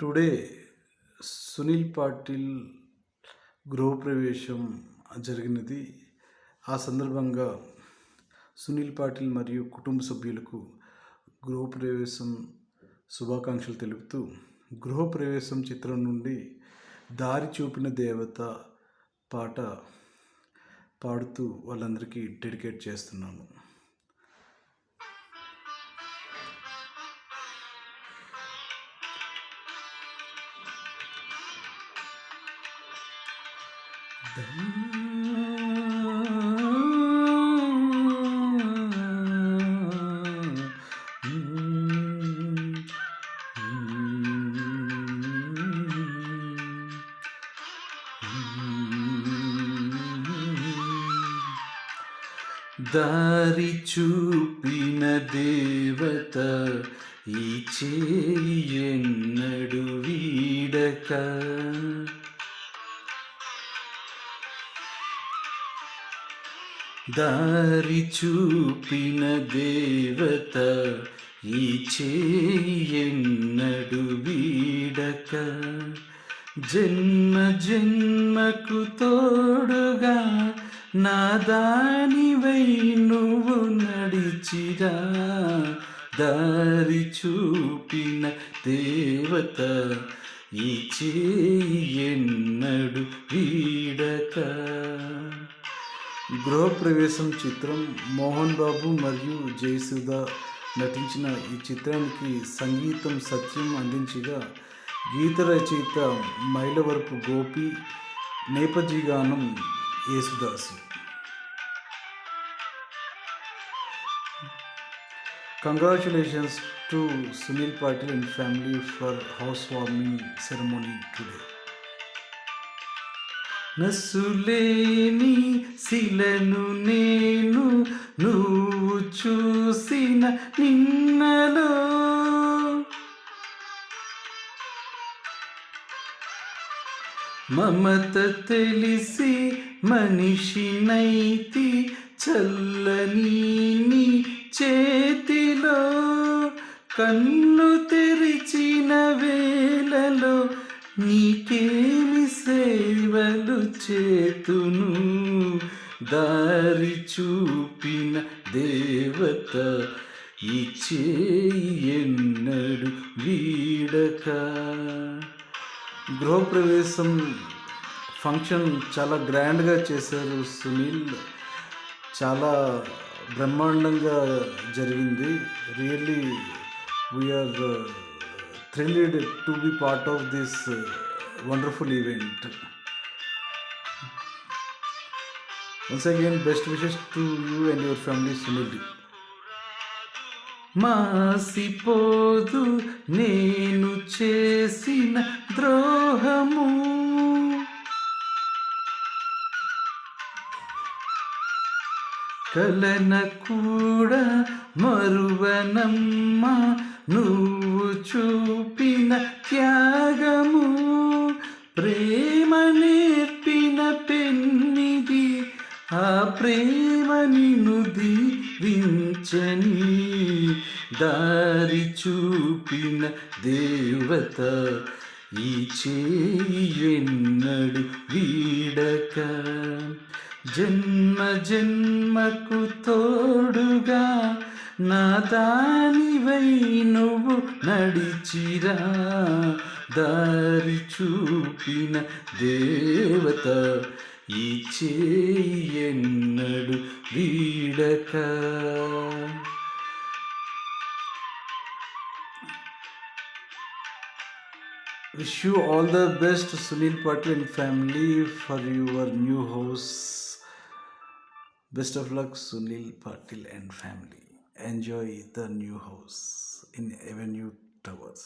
Today Sunil Patil గృహప్రవేశం జరిగినది. ఆ సందర్భంగా సునీల్ పాటిల్ మరియు కుటుంబ సభ్యులకు గృహప్రవేశం శుభాకాంక్షలు తెలుపుతూ గృహప్రవేశం చిత్రం నుండి దారి చూపిన దేవత పాట పాడుతూ వాళ్ళందరికీ డెడికేట్ చేస్తున్నాను. దారి చూపిన దేవత ఈ చేయి ఎన్నడు వీడక, దారి చూపిన దేవత ఈ చేయి ఎన్నడు వీడక, జన్మ జన్మకు తోడుగా నా దానివై నువ్వు నడిచిరా, దారి చూపిన దేవత ఈ చేయి ఎన్నడు వీడక. గృహప్రవేశం చిత్రం మోహన్ బాబు మరియు జయసుధ నటించిన ఈ చిత్రానికి సంగీతం సత్యం అందించగా, గీత రచయిత మైలవరపు గోపి, నేపథ్య గానం Yesudas. Congratulations to Sunil Patil and family for housewarming ceremony today. నసులేని శిలను నేను నువ్వు చూసిన నిన్నలో, మమత తెలిసి మనిషినైతి చల్లని నీ చేతిలో, కన్ను తెరిచిన వేళలో నీకేమి సేవలు చేతును, దారి చూపిన దేవత ఈ చేయి ఎన్నడు వీడక. గృహప్రవేశం ఫంక్షన్ చాలా గ్రాండ్గా చేశారు సునీల్. చాలా బ్రహ్మాండంగా జరిగింది. Really we are thrilled to be part of this wonderful event. Once again, best wishes to you and your family, Sunil. మాసిపోదు నేను చేసిన ద్రోహము, కలన కూడా మరువనమ్మా నువ్వు చూపిన త్యాగము, ప్రేమ నేర్పిన పెన్నిది ఆ ప్రేమ నిన్ను దీవించని, దారి చూపిన దేవత ఈ చేయి ఎన్నడు వీడక, జన్మ జన్మకు తోడుగా నా దానివై నువ్వు నడిచిరా, దారి చూపిన దేవత ఈ చేయి ఎన్నడు వీడక. Wish you all the best, Sunil Patil and family, for your new house. Best of luck, Sunil Patil and family. Enjoy the new house in Avenue Towers.